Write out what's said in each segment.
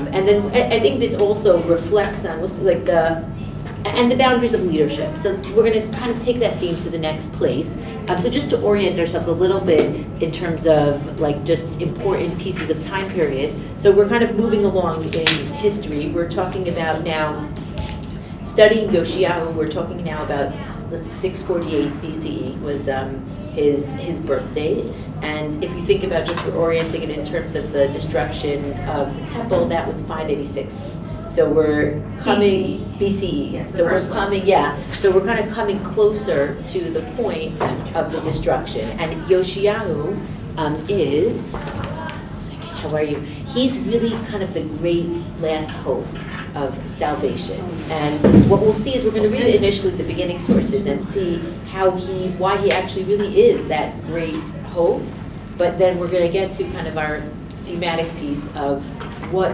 And then I think this also reflects on what's like the boundaries of leadership. So we're going to kind of take that theme to the next place. So just to orient ourselves a little bit in terms of like just important pieces of time period. So we're kind of moving along in history. We're talking about now studying Yoshiyahu. We're talking now about 648 BCE was his birth date. And if you think about just orienting it in terms of the destruction of the temple, that was 586. So we're coming BCE. Yes, so we're coming, So we're kind of coming closer to the point of the destruction. And Yoshiyahu is, how are you? He's really kind of the great last hope of salvation. And what we'll see is we're going to read initially the beginning sources and see why he actually really is that great hope. But then we're going to get to kind of our thematic piece of what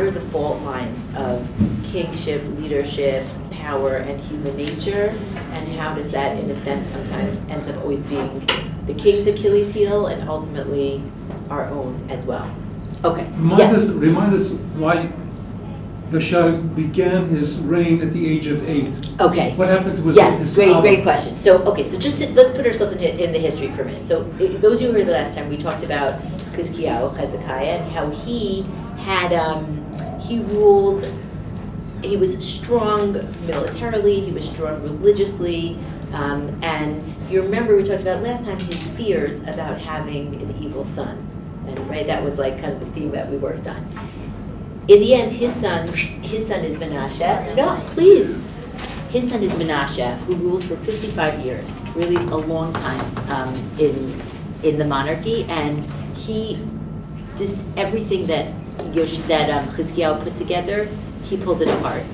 are the fault lines of kingship, leadership, power, and human nature, and how does that, in a sense, sometimes ends up always being the king's Achilles heel and ultimately our own as well. Okay. Remind us why Yoshiyahu began his reign at the age of 8. Okay. What happened to his Yes, father? great question. So, so just let's put ourselves in the history for a minute. So, those of you who were the last time, we talked about Chizkiyahu, Hezekiah, and how he had, he ruled, he was strong militarily, he was strong religiously, and you remember we talked about last time his fears about having an evil son, and right, that was like kind of the theme that we worked on. In the end, his son is Menashe. No, please. His son is Menashe, who rules for 55 years, really a long time in the monarchy, and he just everything that Chizkiyahu put together, he pulled it apart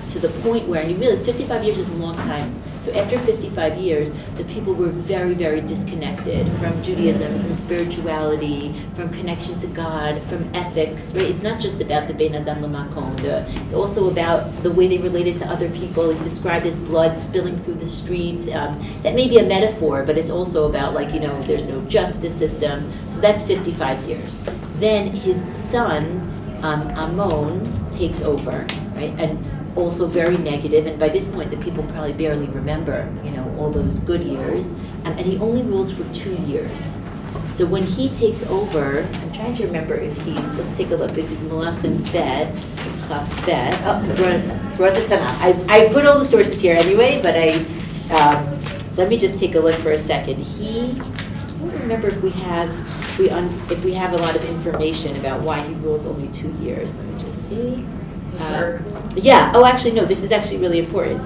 to the point where, and you realize 55 years is a long time. So after 55 years, the people were very, very disconnected from Judaism, from spirituality, from connection to God, from ethics, right? It's not just about the Bein Adam L'Makom. It's also about the way they related to other people. He's described as blood spilling through the streets. That may be a metaphor, but it's also about there's no justice system. So that's 55 years. Then his son, Ammon, takes over, right? And also very negative, and by this point the people probably barely remember, all those good years, and he only rules for 2 years. So when he takes over, I'm trying to remember if let's take a look, this is Malachim Bet, Chaf Bet, brought the Tanakh. I put all the sources here anyway, but so let me just take a look for a second. I don't remember if we have a lot of information about why he rules only 2 years. Let me just see. Actually, no, this is actually really important.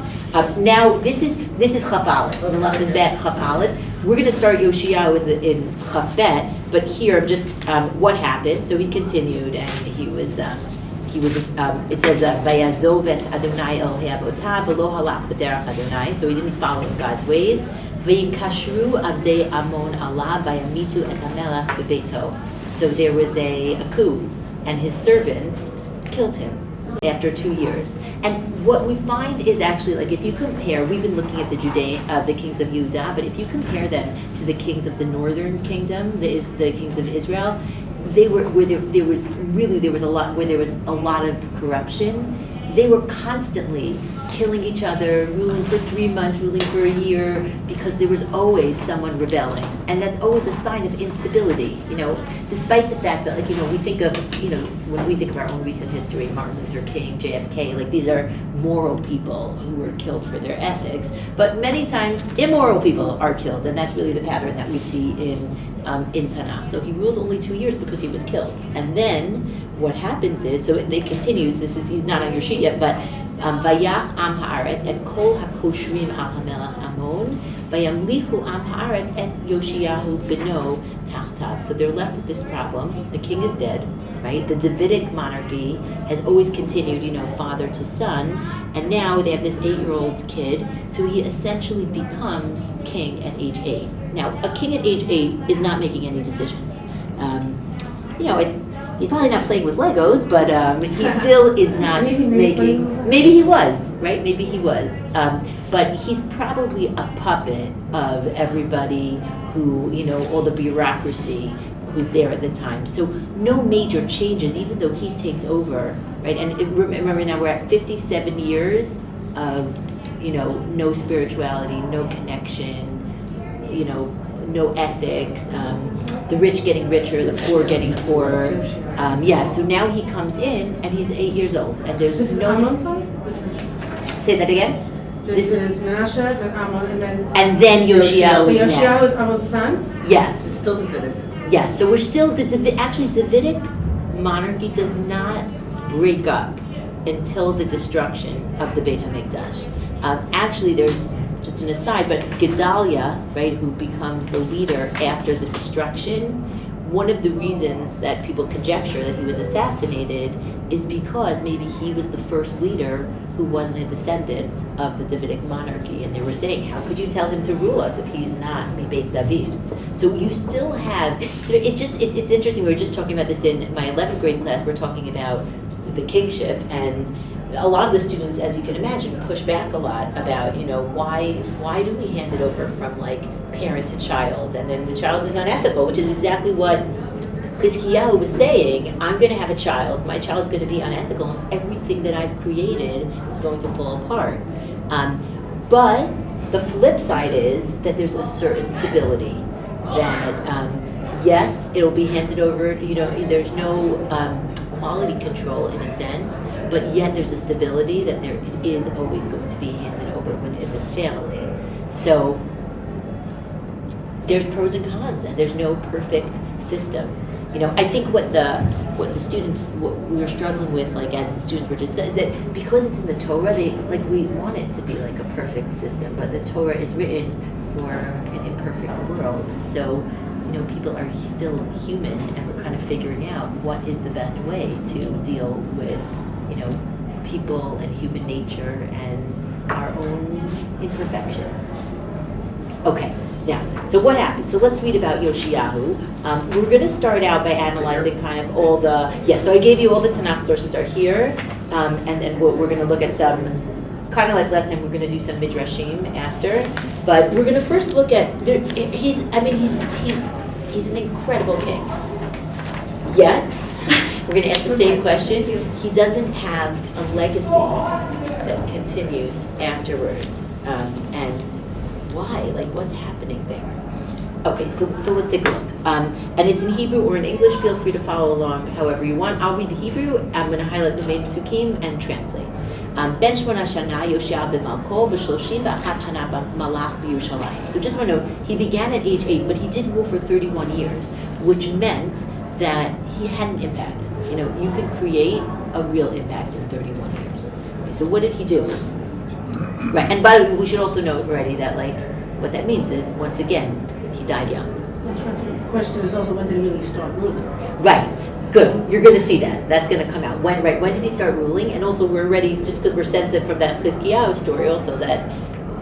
Now, this is Chaf Aleph, or Malachim Bet Chaf Aleph. We're going to start Yoshiyahu in Chaf Bet, but here just what happened. So he continued, and he was. It says Vayazov et Adonai El Heavotav v'lo halach b'derech Adonai. So he didn't follow God's ways. Vayikashru Abdei Ammon Allah vayamitu et hamelech bebeito. So there was a coup, and his servants killed him after 2 years. And what we find is actually, if you compare, we've been looking at the kings of Judah, but if you compare them to the kings of the northern kingdom, the kings of Israel, there was a lot of corruption. They were constantly killing each other, ruling for 3 months, ruling for a year, because there was always someone rebelling. And that's always a sign of instability, despite the fact that, we think of, when we think of our own recent history, Martin Luther King, JFK, these are moral people who were killed for their ethics. But many times, immoral people are killed, and that's really the pattern that we see in Tanakh. So he ruled only 2 years because he was killed. And then what happens is, so it continues, he's not on your sheet yet, but Vayach am haaret et kol hakoshrim al hamelech Ammon vayamlichu am haaret es Yoshiyahu beno tachtav. So they're left with this problem. The king is dead, right? The Davidic monarchy has always continued, father to son, and now they have this 8-year-old kid. So he essentially becomes king at age 8. Now, a king at age 8 is not making any decisions. He's probably not playing with Legos, but he still is not making. Maybe he was, right? Maybe he was. But he's probably a puppet of everybody who, all the bureaucracy who's there at the time. So no major changes, even though he takes over, right? And remember now we're at 57 years of, no spirituality, no connection, no ethics, the rich getting richer, the poor getting poorer. So now he comes in and he's 8 years old, and there's this no. Is Amon, sorry? Say that again. This is Menashe, then Amon, and then Yoshiyahu So is Yoshiyahu next. is Amon's son? Yes. It's still Davidic. Yes. So we're still actually Davidic monarchy does not break up until the destruction of the Beit HaMikdash. Actually, there's just an aside, but Gedaliah, right, who becomes the leader after the destruction, one of the reasons that people conjecture that he was assassinated is because maybe he was the first leader who wasn't a descendant of the Davidic monarchy, and they were saying, how could you tell him to rule us if he's not Mibeit David? So you still have, it's interesting, we were just talking about this in my 11th grade class, we're talking about the kingship, and a lot of the students, as you can imagine, push back a lot about, why do we hand it over from like parent to child, and then the child is unethical, which is exactly what Chizkiyahu was saying. I'm going to have a child, my child's going to be unethical, and everything that I've created is going to fall apart. But the flip side is that there's a certain stability that, yes, it'll be handed over, there's no quality control in a sense, but yet there's a stability that there is always going to be handed over within this family. So there's pros and cons, and there's no perfect system. I think what the students, what we were struggling with, like as the students were discussing, is that because it's in the Torah, we want it to be like a perfect system, but the Torah is written for an imperfect world. So people are still human, and we're kind of figuring out what is the best way to deal with, people and human nature and our own imperfections. Okay, now, so what happened? So let's read about Yoshiyahu. We're going to start out by analyzing kind of all the, so I gave you all the Tanakh sources are here, and then we're going to look at some, kind of like last time, we're going to do some midrashim after, but we're going to first look at, he's an incredible king. Yet, we're going to ask the same question. He doesn't have a legacy that continues afterwards, and why? Like, what's happening there? Okay, so let's take a look. And it's in Hebrew or in English. Feel free to follow along however you want. I'll read the Hebrew. I'm going to highlight the main psukim and translate. Ben Shmona Shana Yoshia b'Malko v'Shloshim v'Achat Shana b'Malach b'Yerushalayim. So just want to know, he began at age 8, but he did rule for 31 years, which meant that he had an impact. You can create a real impact in 31 years. Okay, so what did he do? Right, and by the way, we should also note already that, what that means is, once again, he died young. The question is also, when did he really start ruling? Right, good. You're going to see that. That's going to come out. When did he start ruling? And also, we're already, just because we're sensitive from that Chizkiyahu story, also that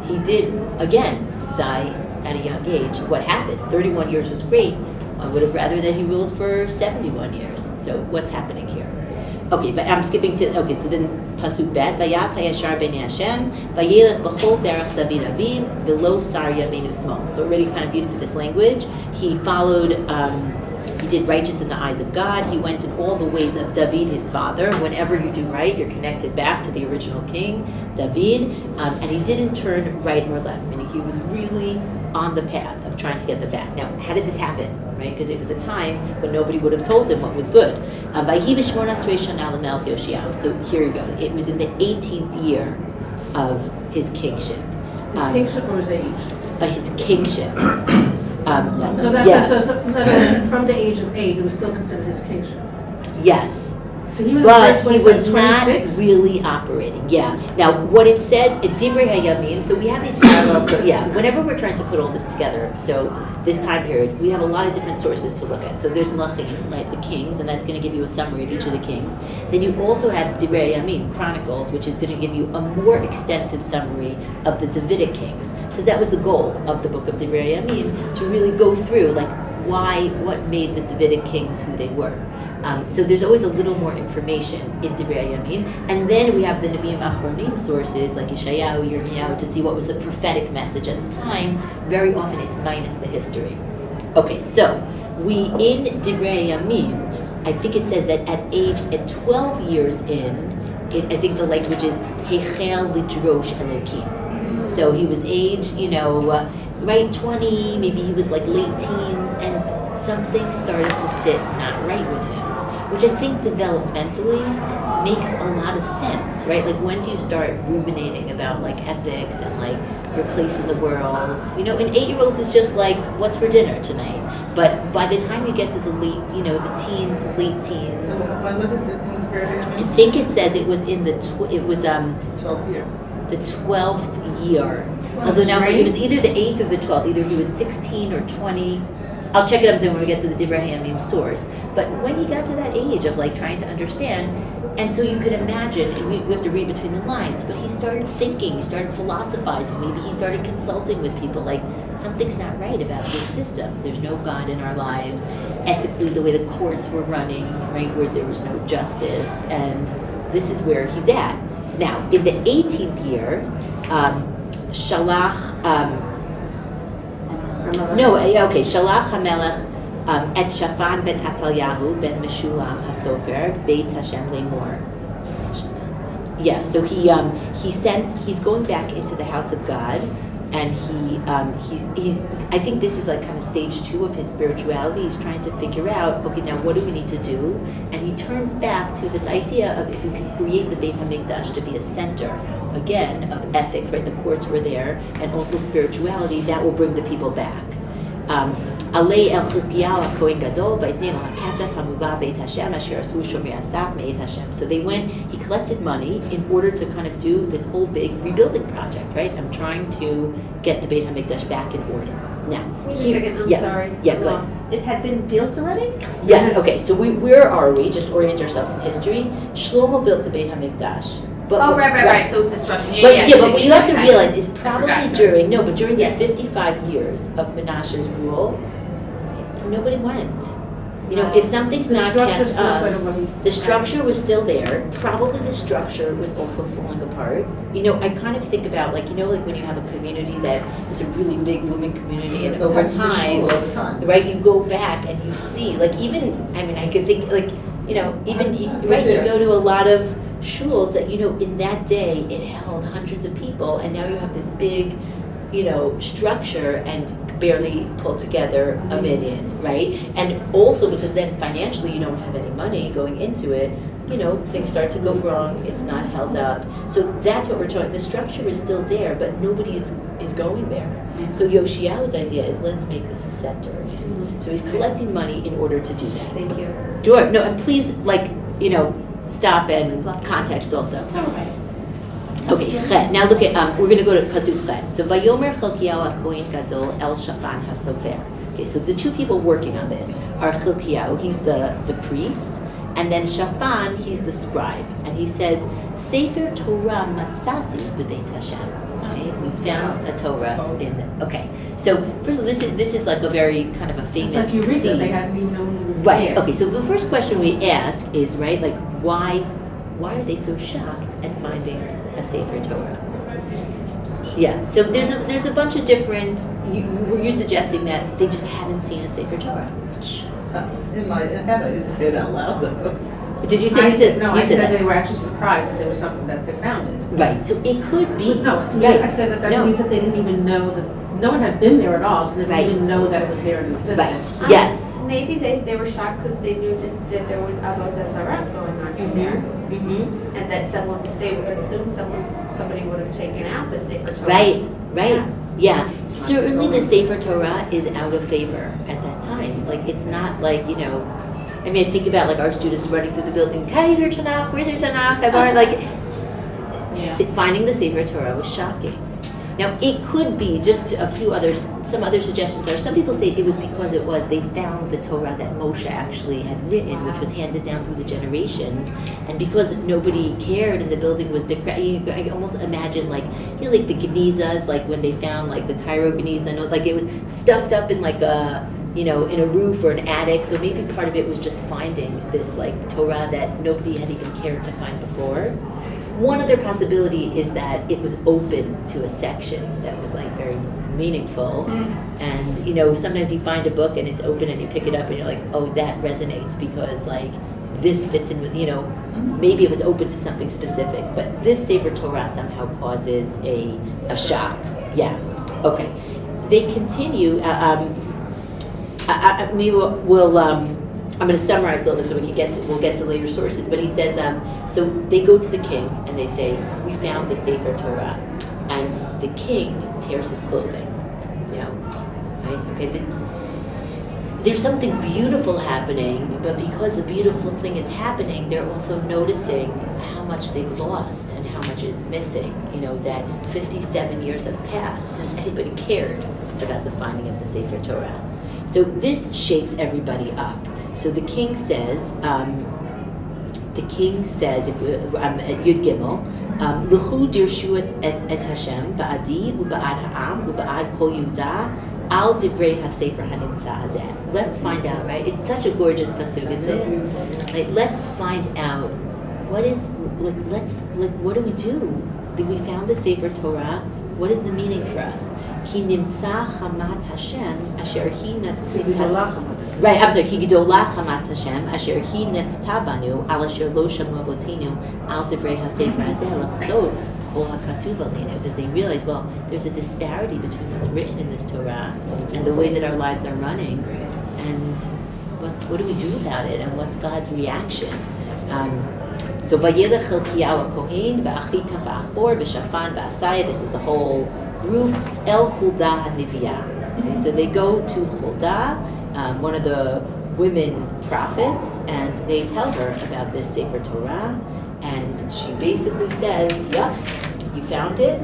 he did, again, die at a young age. What happened? 31 years was great. I would have rather that he ruled for 71 years. So what's happening here? Okay, but I'm skipping to, so then Pasuk Bet, Vayas hayashar b'nei Hashem, vayelech b'chol derech David aviv, v'lo sar yaminu small. So already kind of used to this language. He followed, he did righteous in the eyes of God. He went in all the ways of David, his father. Whenever you do right, you're connected back to the original king, David. And he didn't turn right or left, meaning he was really on the path of trying to get the back. Now, how did this happen? Right, because it was a time when nobody would have told him what was good. So here you go. It was in the 18th year of his kingship. His kingship or his age? His kingship. So that's from the age of 8, it was still considered his kingship. Yes. So he was But he was not 26? really operating. Yeah. Now, what it says, Divrei Hayamim, so we have these parallels. So, whenever we're trying to put all this together, so this time period, we have a lot of different sources to look at. So there's Melachim, right, the kings, and that's going to give you a summary of each of the kings. Then you also have Divrei Hayamim, Chronicles, which is going to give you a more extensive summary of the Davidic kings, because that was the goal of the book of Divrei Hayamim, to really go through, what made the Davidic kings who they were. So there's always a little more information in Divrei Hayamim. And then we have the Nevi'im Achronim sources, like Yeshayahu, Yirmiyahu, to see what was the prophetic message at the time. Very often it's minus the history. Okay, so in Divrei Yamim, I think it says that at 12 years in, I think the language is Heichel Lidrosh Elokim. So he was age, right 20, maybe he was like late teens, and something started to sit not right with him, which I think developmentally makes a lot of sense, right? Like, when do you start ruminating about like ethics and like your place in the world? An 8-year-old is just like, what's for dinner tonight? But by the time you get to the late, the teens, the late teens. So when was it? I think it says it was in the 12th year. The 12th year. Although now it was either the 8th or the 12th. Either he was 16 or 20. I'll check it up when we get to the Divrei Hayamim source. But when he got to that age of like trying to understand, and so you could imagine, we have to read between the lines, but he started thinking, he started philosophizing, maybe he started consulting with people like, something's not right about this system. There's no God in our lives. Ethically, the way the courts were running, right, where there was no justice, and this is where he's at. Now, in the 18th year, Shalach, Shalach HaMelech et Shaphan ben Atalyahu ben Meshulam HaSofer Beit Hashem Lemor. Yeah, so he's going back into the house of God, and he's I think this is like kind of stage 2 of his spirituality. He's trying to figure out, okay, now what do we need to do? And he turns back to this idea of, if we can create the Beit HaMikdash to be a center, again, of ethics, right? The courts were there, and also spirituality, that will bring the people back. Alei el Chilkiyahu Kohen Gadol v'itnei al hakesef hamuva Beit Hashem asher asu shomer asaf me'et Hashem. So he collected money in order to kind of do this whole big rebuilding project, right? I'm trying to get the Beit HaMikdash back in order. Now, wait a second, I'm sorry. Yeah, go ahead. It had been built already? Yes, okay, so where are we? Just orient ourselves in history. Shlomo built the Beit HaMikdash. But right, so it's instruction. But what you have to realize is probably during the 55 years of Menashe's rule, nobody went. If something's not kept up, the structure was still there. Probably the structure was also falling apart. I kind of think about like when you have a community that is a really big moving community, and over time, right, you go back and you see, like, I could think like, you go to a lot of shuls that, in that day it held hundreds of people, and now you have this big, structure and barely pulled together a million, right? And also because then financially you don't have any money going into it, things start to go wrong, it's not held up. So that's what we're talking, the structure is still there, but nobody is going there. So Yoshiahu's idea is, let's make this a center again. So he's collecting money in order to do that. Thank you. Sure, no, and please, stop and context also. It's all right. Okay, Chet. Now look at, we're going to go to Pasuk Chet. So, Vayomer Chilkiyahu HaKohen Gadol El Shaphan HaSofer. Okay, so the two people working on this are Chilkiyahu, he's the priest, and then Shaphan, he's the scribe. And he says, Sefer Torah Matzati B'Beit Hashem. Okay, we found a Torah in the, okay. So, first of all, this is like a very kind of a famous It's like you read scene. it, they hadn't even known it was Right, there. okay, so the first question we ask is, right, like, why are they so shocked at finding a Sefer Torah? Yeah, so there's a bunch of different, you're suggesting that they just haven't seen a Sefer Torah. In my head, I didn't say it out loud though. Did you say I you said, said, no, you I said that? they were actually surprised that there was something that they found it. Right, so it could be. No, to me, right. I said that No. means that they didn't even know that, no one had been there at all, so they Right. didn't even know that it was there in existence. Right, yes. Maybe they were shocked because they knew that there was Avodah Zarah going on in there. Mm-hmm. And that they would assume somebody would have taken out the Sefer Torah. Right, yeah. Certainly the Sefer Torah is out of favor at that time. Like, it's not like, I think about like our students running through the building, where's your Tanakh? Like, finding the Sefer Torah was shocking. Now, it could be just some other suggestions are, some people say it was because they found the Torah that Moshe actually had written, which was handed down through the generations, and because nobody cared and the building was decrepit, I almost imagine like the Genizas, like when they found like the Cairo Geniza, like it was stuffed up in like a, in a roof or an attic, so maybe part of it was just finding this like Torah that nobody had even cared to find before. One other possibility is that it was open to a section that was like very meaningful. And, you know, sometimes you find a book and it's open and you pick it up and you're like, oh, that resonates because like this fits in with, you know, maybe it was open to something specific, but this Sefer Torah somehow causes a shock. Yeah, okay. They continue, maybe we'll I'm going to summarize a little bit so we'll get to later sources, but he says, so they go to the king and they say, we found the Sefer Torah, and the king tears his clothing, you know, right? Okay, there's something beautiful happening, but because the beautiful thing is happening, they're also noticing how much they've lost and how much is missing, you know, that 57 years have passed since anybody cared about the finding of the Sefer Torah. So this shakes everybody up. So the king says, at Yud Gimel, L'chu dirshu et Hashem ba'adi u'ba'ad ha'am u'ba'ad kol Yehuda al divrei ha'sefer hanimtza hazeh. Let's find out, right? It's such a gorgeous pasuk, isn't it? Like, let's find out what do we do? We found the Sefer Torah. What is the meaning for us? Ki nimtza chamat Hashem asher hi right, I'm sorry. Ki gidola chamat Hashem asher hi netzta banu al asher lo shamu avotinu al divrei hasefer hazeh l'chasod kol hakatuv aleinu. Because they realize, well, there's a disparity between what's written in this Torah and the way that our lives are running, and what do we do about it, and what's God's reaction? So vayelech Hilkiyahu Kohen va'achikam va'achbor v'shafan va'asaya. This is the whole group. El Huldah HaNiviyah. Okay, so they go to Huldah, one of the women prophets, and they tell her about this Sefer Torah, and she basically says, yep, you found it,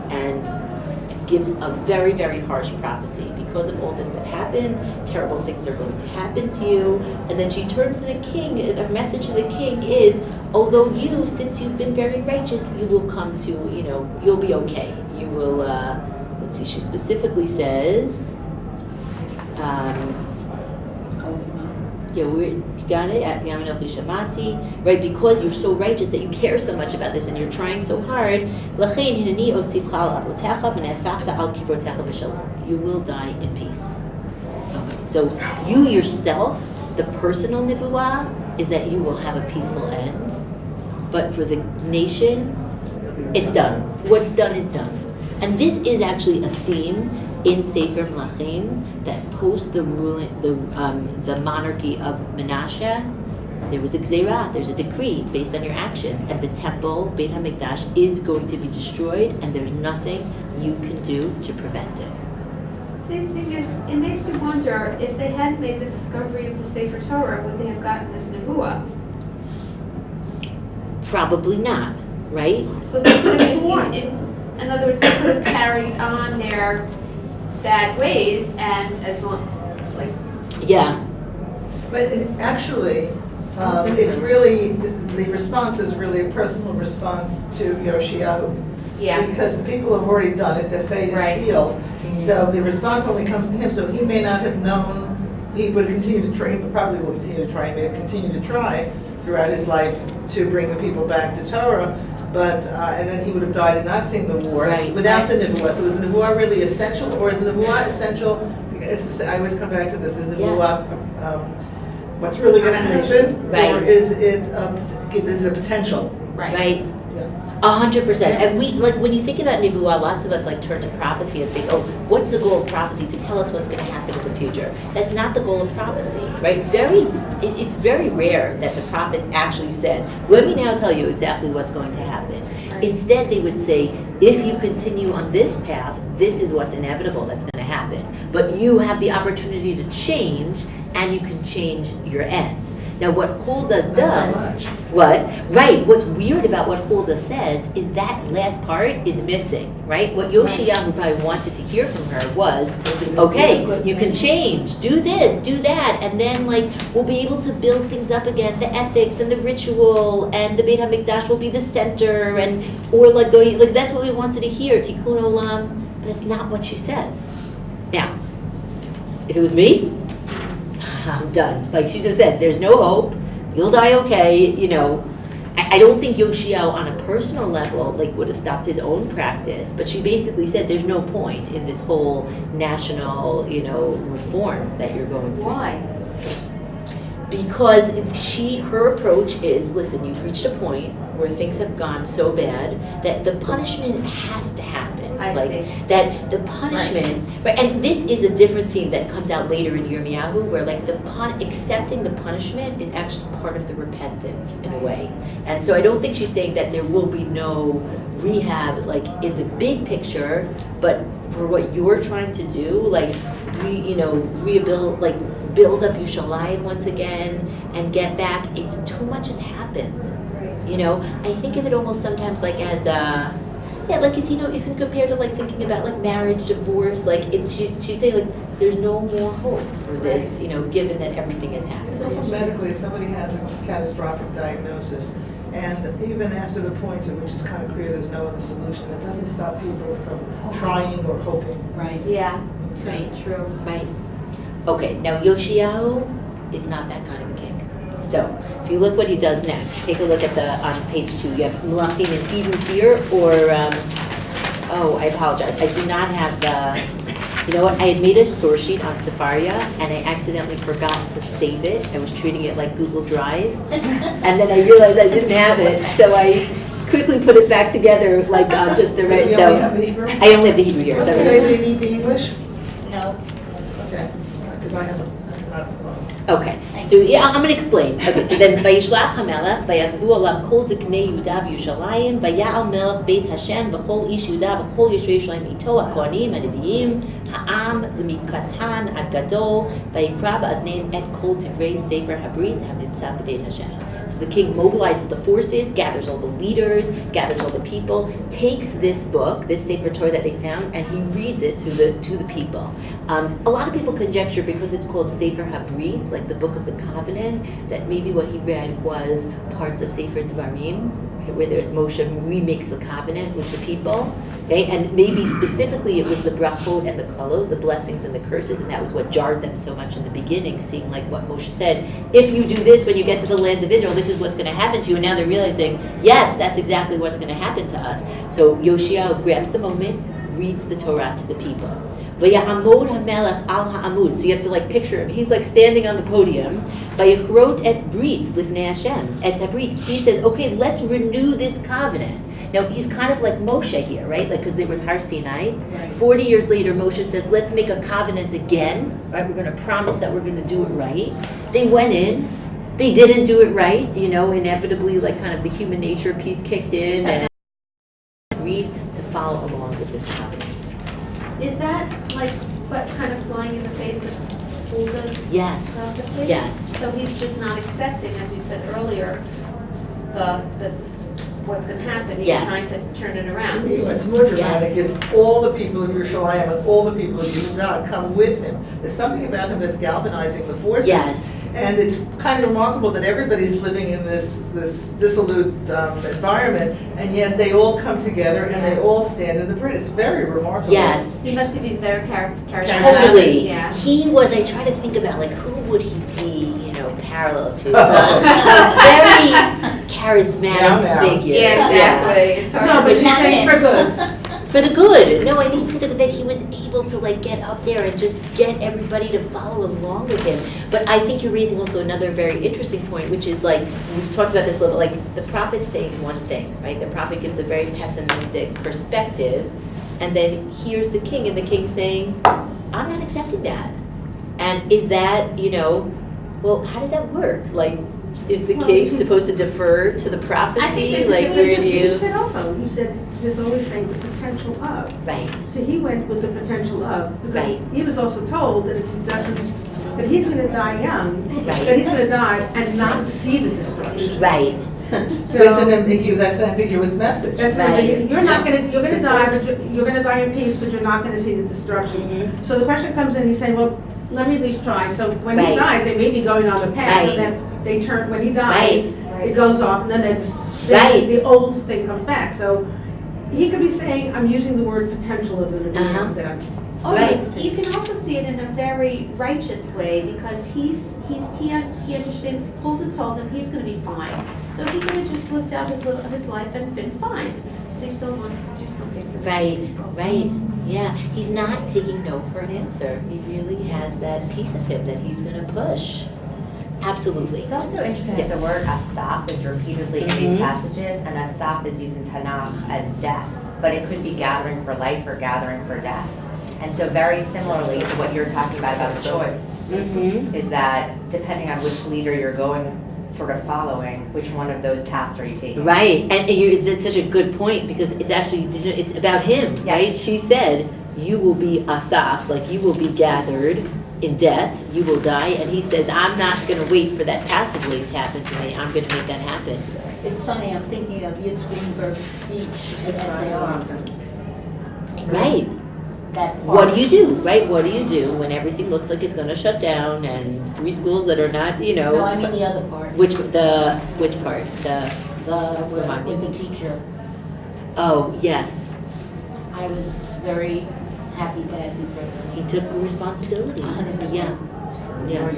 and gives a very, very harsh prophecy. Because of all this that happened, terrible things are going to happen to you. And then she turns to the king. Her message to the king is, although you, since you've been very righteous, you will come to, you know, you'll be okay. You will, let's see, she specifically says, right, because you're so righteous that you care so much about this and you're trying so hard, you will die in peace. Okay, so you yourself, the personal nivuah, is that you will have a peaceful end, but for the nation, it's done. What's done is done. And this is actually a theme in Sefer Melachim, that post the monarchy of Menashe, there was a gzerah, there's a decree based on your actions, and the temple, Beit HaMikdash, is going to be destroyed, and there's nothing you can do to prevent it. The thing is, it makes you wonder, if they hadn't made the discovery of the Sefer Torah, would they have gotten this nevuah? Probably not, right? So they could have, in other words, they could have carried on their bad ways, and as long, like... Yeah. But actually, it's really, the response is really a personal response to Yoshiyahu. Yeah. Because the people have already done it, their fate is sealed. Mm-hmm. So the response only comes to him, so he may not have known, he would continue to try, he probably will continue to try, he may have continued to try throughout his life to bring the people back to Torah, but, and then he would have died and not seen the war without the Nevuah. So is the Nevuah really essential, or is the Nevuah essential? I always come back to this, is Nevuah what's really going to happen, or is it a potential? Right. 100%. And we, like, when you think about Nevuah, lots of us like turn to prophecy and think, oh, what's the goal of prophecy? To tell us what's going to happen in the future. That's not the goal of prophecy, right? It's very rare that the prophets actually said, let me now tell you exactly what's going to happen. Instead, they would say, if you continue on this path, this is what's inevitable that's going to happen. But you have the opportunity to change, and you can change your end. Now, what Huldah does, what's weird about what Huldah says is that last part is missing, right? What Yoshiyahu probably wanted to hear from her was, okay, you can change, do this, do that, and then, like, we'll be able to build things up again, the ethics and the ritual, and the Beit HaMikdash will be the center, and, or like, going, like, that's what we wanted to hear, Tikkun Olam, but that's not what she says. Now, if it was me, I'm done. Like she just said, there's no hope. You'll die okay, you know. I don't think Yoshiao on a personal level like would have stopped his own practice, but she basically said there's no point in this whole national, reform that you're going through. Why? Because her approach is, listen, you've reached a point where things have gone so bad that the punishment has to happen. I like see. that the punishment, right? And this is a different theme that comes out later in Yirmiyahu, where like accepting the punishment is actually part of the repentance in a way. And so I don't think she's saying that there will be no rehab like in the big picture, but for what you're trying to do, like rebuild, like build up Yushalayim once again and get back. It's too much has happened. I think of it almost sometimes like as like it's you can compare to like thinking about like marriage, divorce. Like she's saying like there's no more hope for this. Given that everything has happened. It's also medically, if somebody has a catastrophic diagnosis, and even after the point at which it's kind of clear there's no other solution, it doesn't stop people from trying or hoping. Right. Yeah. Right. True. Right. Okay. Now Yoshiao is not that kind of a king. So if you look what he does next, take a look at on page 2. You have Melachim in Hebrew here, or I apologize. I do not have the. You know what? I had made a source sheet on Sefaria, and I accidentally forgot to save it. I was treating it like Google Drive, and then I realized I didn't have it, so I quickly put it back together, like just the right. So you only have the Hebrew? I only have the Hebrew here. So Do they need the English? No. Okay, because I have Okay, so yeah, I'm going to explain. Okay, so then Vayishlach HaMelech Vayasvu alav kol ziknei Yehuda v'Yushalayim Vaya'al melech Beit Hashem v'chol ish Yehuda v'chol Yoshrei Yerushalayim ito ha'kohanim ha'neviim ha'am l'mikatan ad gadol Vayikra ba'azneim et kol divrei Sefer HaBrit ha'nimtza b'Beit Hashem. So the king mobilizes the forces, gathers all the leaders, gathers all the people, takes this book, this Sefer Torah that they found, and he reads it to the people. A lot of people conjecture because it's called Sefer HaBrit, like the Book of the Covenant, that maybe what he read was parts of Sefer Dvarim, right, where there's Moshe remakes the covenant with the people, okay? And maybe specifically it was the brachot and the klalot, the blessings and the curses, and that was what jarred them so much in the beginning, seeing like what Moshe said, if you do this when you get to the land of Israel, this is what's going to happen to you, and now they're realizing, yes, that's exactly what's going to happen to us. So Yoshiao grabs the moment, reads the Torah to the people. Vayamod hamelech al ha'amud. So you have to like picture him. He's like standing on the podium. Vayichrot et brit livnei Hashem et habrit. He says, okay, let's renew this covenant. Now he's kind of like Moshe here, right? Like because there was Har Sinai. Right. 40 years later, Moshe says, let's make a covenant again. Right? We're going to promise that we're going to do it right. They went in. They didn't do it right. Inevitably, like kind of the human nature piece kicked in and agreed to follow along with this covenant. Is that like what kind of flying in the face of Hulda's Yes. prophecy? Yes. So he's just not accepting, as you said earlier, the what's going to happen. He's Yes. trying to turn it To around. me, what's more dramatic Yes. is all the people of Yerushalayim and all the people of Yehuda come with him. There's something about him that's galvanizing the forces. Yes. And it's kind of remarkable that everybody's living in this dissolute environment, and yet they all come together and they all stand in the Brit. It's very remarkable. Yes. He must have been very charismatic. Totally. Yeah. He was, I try to think about like who would he be, parallel to? A very charismatic Now. figure. Yeah, exactly. It's hard No, to but she's not saying him. for good. For the good. No, I mean for the good, that he was able to like get up there and just get everybody to follow along with him. But I think you're raising also another very interesting point, which is like, we've talked about this a little bit, like the prophet's saying one thing, right? The prophet gives a very pessimistic perspective, and then here's the king, and the king saying, I'm not accepting that. And is that, well, how does that work? Like, is the Well, king he's- supposed to defer to the prophecy? I think there's a Like, difference. where You you? said also, you said there's always saying the potential of. Right, So he went with the potential of, because Right. he was also told that if he doesn't, that he's going to die young, Right. that he's going to die and not see the destruction. right, So that's an ambiguous message. That's Right. right. You're not going to, you're going to die, but you're going to die in peace, but you're not going to see the destruction. Mhm. So the question comes in, he's saying, well, let me at least try. So when he Right. dies, they may be going on the path, Right. and then they turn, when he dies, Right. it goes off, and then they just, Right. the old thing comes back. So he could be saying, I'm using the word potential of the Uh-huh. that I'm Right. You can also see it in a very righteous way because he understood, Hulda told him he's going to be fine. So he could have just lived out his life and been fine. But he still wants to do something for the Right, people. right, yeah. He's not taking no for an answer. He really has that piece of him that he's gonna push. Absolutely. It's also interesting that the word asaf is repeatedly in these passages, and asaf is used in Tanakh as death, but it could be gathering for life or gathering for death. And so very similarly to what you're talking about choice, is that depending on which leader you're going, sort of following, which one of those paths are you taking? Right, and it's such a good point because it's actually, it's about him, right? She said, you will be asaf, like you will be gathered in death, you will die, and he says, I'm not going to wait for that passively to happen to me, I'm going to make that happen. It's funny, I'm thinking of Yitzhak Greenberg's speech at SAR. Right. That What do you do, right? What do you do when everything looks like it's going to shut down and 3 schools that are not, No, I mean the other part. which part? The remind me. With the teacher. Oh, yes. I was very happy that He took responsibility. 100%. Yeah. Yeah.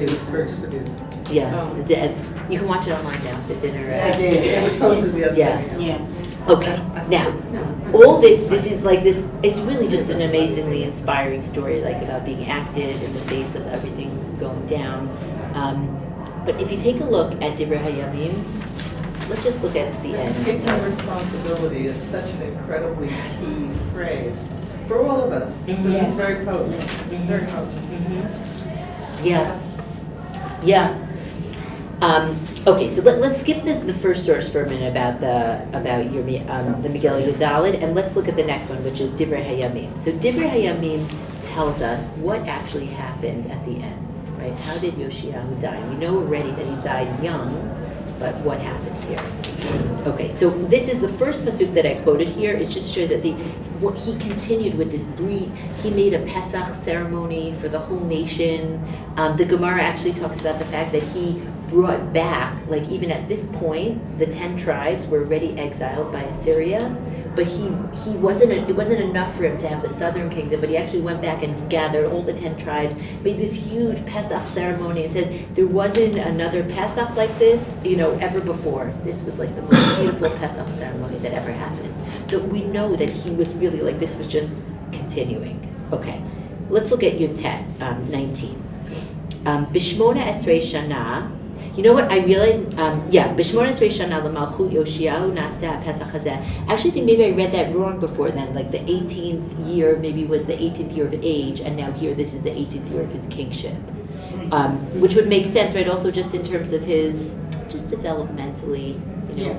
Yeah. You can watch it online now, the dinner. I did, it was posted the other Yeah. day. Yeah. Okay, now, all this is like this, it's really just an amazingly inspiring story, like about being active in the face of everything going down. But if you take a look at Divrei Hayamim, let's just look at the end. Taking responsibility is such an incredibly key phrase for all of us. So Mhm. it's very potent. It's very potent. Yeah, yeah. Okay, so let's skip the first source for a minute about the Megillah Yudalid, and let's look at the next one, which is Divrei Hayamim. So Divrei Hayamim tells us what actually happened at the end, right? How did Yoshiyahu die? We know already that he died young, but what happened here? Okay, so this is the first pasuk that I quoted here. It's just to show that he continued with this brit. He made a Pesach ceremony for the whole nation. The Gemara actually talks about the fact that he brought back, like even at this point, the 10 tribes were already exiled by Assyria, but it wasn't enough for him to have the southern kingdom, but he actually went back and gathered all the 10 tribes, made this huge Pesach ceremony, and says there wasn't another Pesach like this, ever before. This was like the most beautiful Pesach ceremony that ever happened. So we know that he was really like, this was just continuing. Okay, let's look at Yutet 19. Bishmona Esrei Shana. You know what I realized? Bishmona Esrei Shana l'malchut Yoshiyahu na'aseh Pesach hazeh. I actually think maybe I read that wrong before then. Like the 18th year maybe was the 18th year of age, and now here this is the 18th year of his kingship, which would make sense, right? Also just in terms of his, just developmentally,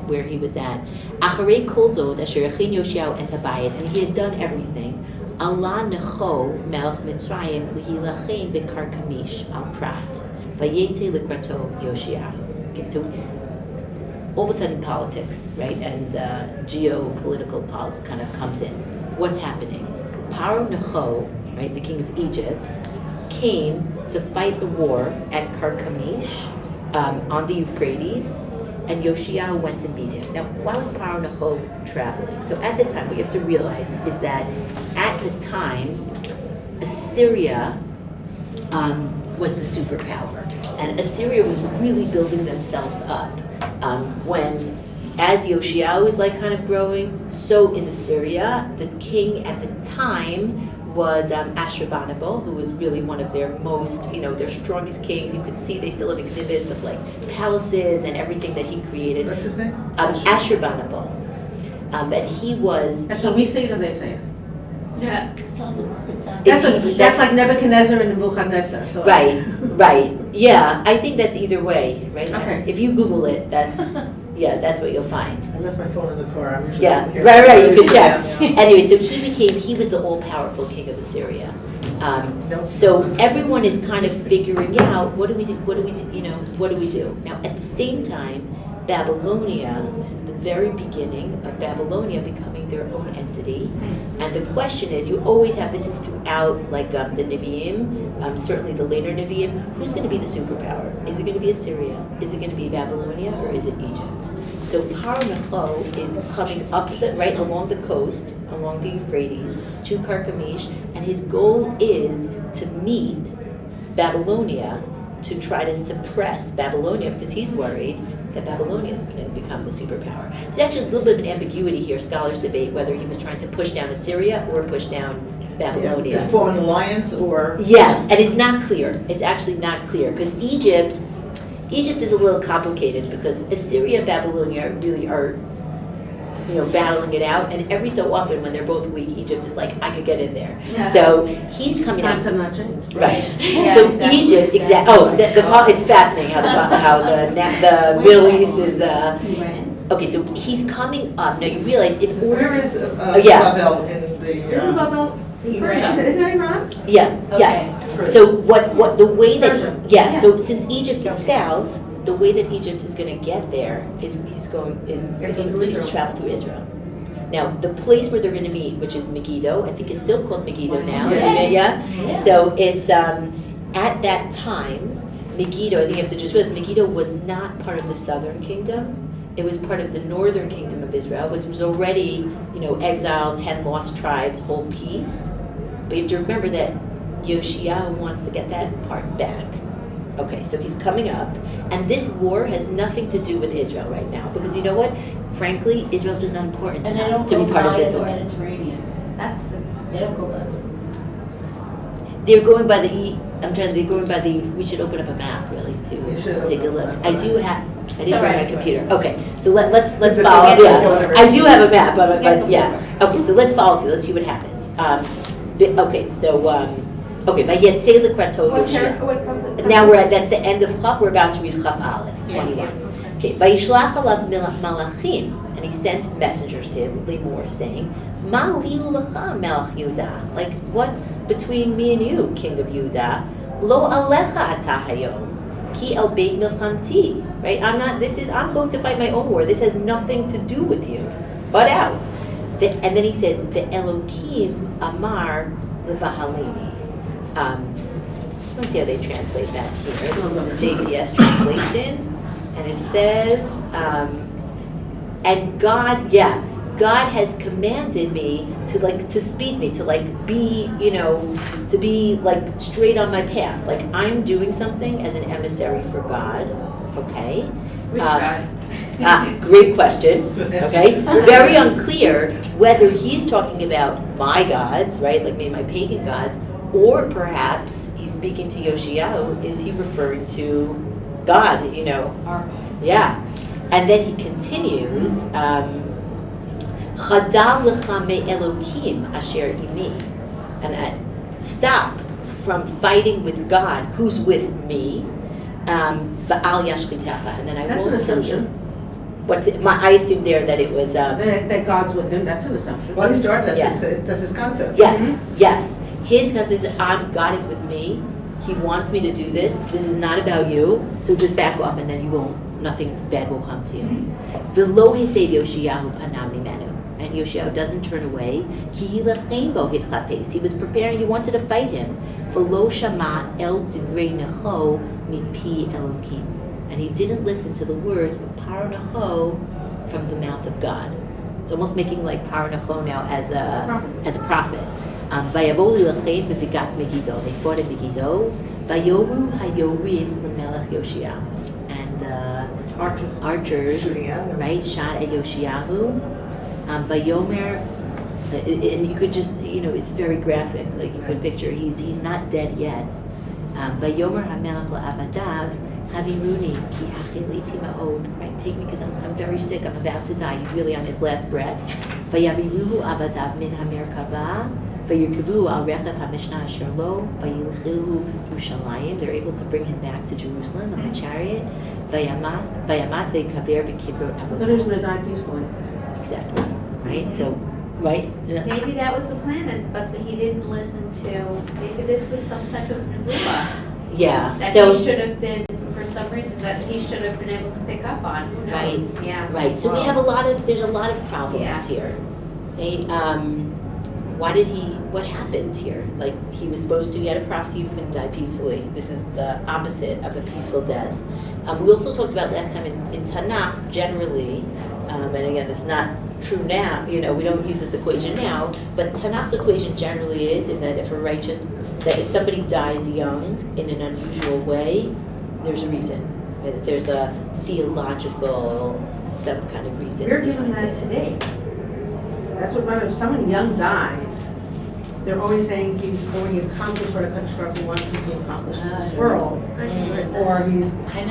where he was at. Acharei kol zot asher achin Yoshiyahu et habayit, and he had done everything. Allah necho melech Mitzrayim lehilachem bekar kamish al prat. Vayete likrato Yoshiyahu. Okay, so all of a sudden politics, right, and geopolitical politics kind of comes in. What's happening? Paro Necho, right, the king of Egypt, came to fight the war at Karkamish on the Euphrates, and Yoshiyahu went to meet him. Now, why was Paro Necho traveling? So at the time, what you have to realize is that at the time, Assyria was the superpower. And Assyria was really building themselves up. As Yoshiyahu is like kind of growing, so is Assyria. The king at the time was Ashurbanipal, who was really one of their most, their strongest kings. You could see they still have exhibits of like palaces and everything that he created. What's his name? Ashurbanipal. And he was. And so we say it or they say it? Yeah. It sounds That's like Nebuchadnezzar and Nebuchadnezzar. So Right. Yeah, I think that's either way, right? Okay. If you Google it, that's what you'll find. I left my phone in the car, I'm usually Yeah, sitting here. right, you can check. Anyway, so he was the all-powerful king of Assyria. So everyone is kind of figuring out, what do we do? Now, at the same time, Babylonia, this is the very beginning of Babylonia becoming their own entity. And the question is, you always have, this is throughout like the Nevi'im, certainly the later Nevi'im, who's going to be the superpower? Is it going to be Assyria? Is it going to be Babylonia? Or is it Egypt? So Paro Necho is coming up right along the coast, along the Euphrates, to Carchemish, and his goal is to meet Babylonia to try to suppress Babylonia because he's worried that Babylonia is going to become the superpower. There's actually a little bit of an ambiguity here. Scholars debate whether he was trying to push down Assyria or push down Babylonia. Form an alliance or? Yes, and it's not clear. It's actually not clear because Egypt is a little complicated because Assyria and Babylonia really are, battling it out. And every so often, when they're both weak, Egypt is like, I could get in there. Yeah. So he's coming out. Times have not changed. Right. Yeah, So exactly. Egypt, exactly. Oh, it's fascinating how the Middle East is. Okay, so he's coming up. Now you realize in order. Where is yeah. Babel in the? Isn't Babel, isn't that Iran? Yeah. Yes. So what the way that Persia. yeah. So since Egypt is south, the way that Egypt is going to get there is he's travel through Israel. Now the place where they're going to meet, which is Megiddo, I think is still called Megiddo now. Yes. Yeah. So it's at that time, Megiddo. I think you have to just realize Megiddo was not part of the southern kingdom. It was part of the northern kingdom of Israel, which was already, exiled, 10 lost tribes, whole piece. But you have to remember that Yoshiyahu wants to get that part back. Okay, so he's coming up, and this war has nothing to do with Israel right now, because you know what? Frankly, Israel's just not important And they enough don't to go be part of by this the war. Mediterranean. They don't go by. They're going by they're going by we should open up a map, really, We to should take a open look. up a I map. didn't bring my alright. computer. Okay, so let's It's a follow. forget Yeah, whatever. I do have a map, but yeah. Okay, so let's follow through. Let's see what happens. Vayetzei lekrato Yoshia. Now that's the end of Chaf. We're about to read Chaf Aleph, 21. Okay, Vayishlach alav malachim, and he sent messengers to him, Limor, saying, Ma liu lecha melech Yehuda? Like, what's between me and you, king of Yehuda? Lo alecha ata hayom, ki el beit milchamti. Right? I'm going to fight my own war. This has nothing to do with you. Butt out. And then he says, the Elokim amar levahaleni. Let's see how they translate that here. This is the JBS translation. And it says, and God has commanded me to speed me, to be, to be straight on my path. Like I'm doing something as an emissary for God. Okay. Which God? Great question. Okay. Very unclear whether he's talking about my gods, right? Like maybe my pagan gods, or perhaps he's speaking to Yoshiyahu. Is he referring to God? Yeah. And then he continues, Chadav lecha me Elokim asher imi. And stop from fighting with God, who's with me. Va'al yashchitecha. And then I That's an won't kill you. assumption. I assumed there that it was. That God's with him, that's an assumption. Well, he started, Yes. that's his concept. Yes. His concept is God is with me. He wants me to do this. This is not about you. So just back off, and then nothing bad will come to you. V'lo hisei Yoshiyahu panav mimenu. And Yoshiyahu doesn't turn away. Ki hilachem bo hitchapes. He was preparing. He wanted to fight him. V'lo shama el divrei necho mipi Elokim. And he didn't listen to the words of Paro Necho from the mouth of God. It's almost making like Paro Necho now as a prophet. Vayavoli lachem bevigat Megiddo. They fought at Megiddo. Vayoru hayorim lemelech Yoshiyahu. And the archers, right, shot at Yoshiyahu. Vayomer, and you could just, it's very graphic. Like you could picture, he's not dead yet. Vayomer hamelech la'avadav. Haviruni ki hachiliti ma'od. Right, take me because I'm very sick. I'm about to die. He's really on his last breath. Vayaviruhu avadav min hamerkava. Vayirkavu al rechav hamishna asher lo. Vayilchihu Yerushalayim. They're able to bring him back to Jerusalem on a chariot. Vayamat ve'kaver b'kibrot That avodah. is going to die peacefully. Exactly. Right. So, right. Maybe that was the plan, but he didn't listen to, maybe this was some type of nevuah. Yeah. That So. he should have been, for some reason, that he should have been able to pick up on. Who knows? Yeah. Right. So we have there's a lot of problems here. Okay? What happened here? Like he was supposed to, he had a prophecy he was going to die peacefully. This is the opposite of a peaceful death. We also talked about last time in Tanakh generally, and again, it's not true now, we don't use this equation now, but Tanakh's equation generally is that if somebody dies young in an unusual way, there's a reason. Right? That there's a theological, some kind of reason. We're given behind that it. today. That's what, if someone young dies, they're always saying he's going to accomplish what a Kadosh Baruch Hu wants him to accomplish in this world. I never heard that. Or he's, I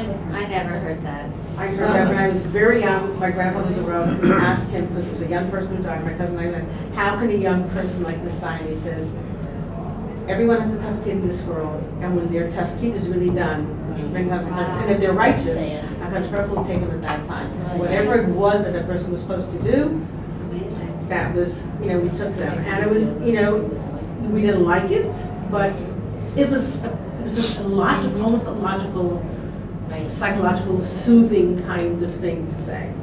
never heard that. I heard that when I was very young, my grandfather was a Rav, we asked him, because it was a young person who died, my cousin and I went, how can a young person like this die? And he says, everyone has a tough kid in this world, and when their tough kid is really done, and if they're righteous, HaKadosh Baruch Hu will take them at that time. So whatever it was that person was supposed to do, Amazing. that was, we took them. And it was, we didn't like it, but it was a logical, almost a logical, psychological, soothing kind of thing to say.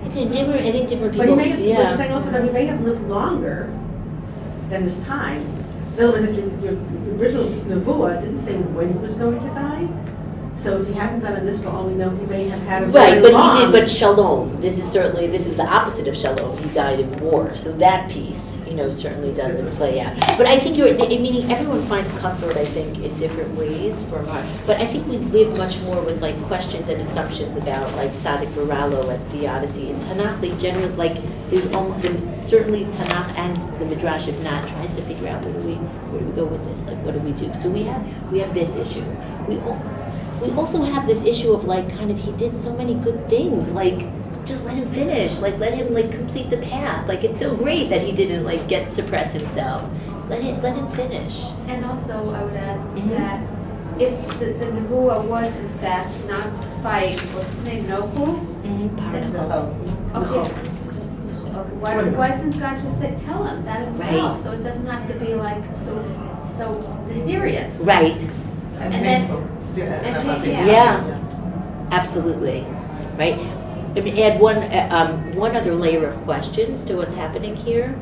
It's in different, I think different people. But he may have, but you're saying also that he may have lived longer than his time. In other words, your original Nevuah didn't say when he was going to die. So if he hadn't done it this for all we know, he may have had a very Right, but long. he did, but Shalom, this is the opposite of Shalom, he died in war, so that piece, certainly doesn't play out. But I think meaning everyone finds comfort, I think, in different ways from our, but I think we live much more with like questions and assumptions about like Tzaddik Baralo and theodicy. In Tanakh, they generally, there's certainly Tanakh and the Midrash, if not, tries to figure out where do we go with this, like what do we do? So we have this issue. We also have this issue of he did so many good things, just let him finish, let him complete the path. It's so great that he didn't suppress himself. Let him finish. And also, I would add that if the Nevuah was in fact not to fight, what's his name, Nochul? Okay. Why doesn't God just tell him that himself? Right. So it doesn't have to be so mysterious. Right. And then- Yeah. Absolutely. Right. Let me add one other layer of questions to what's happening here.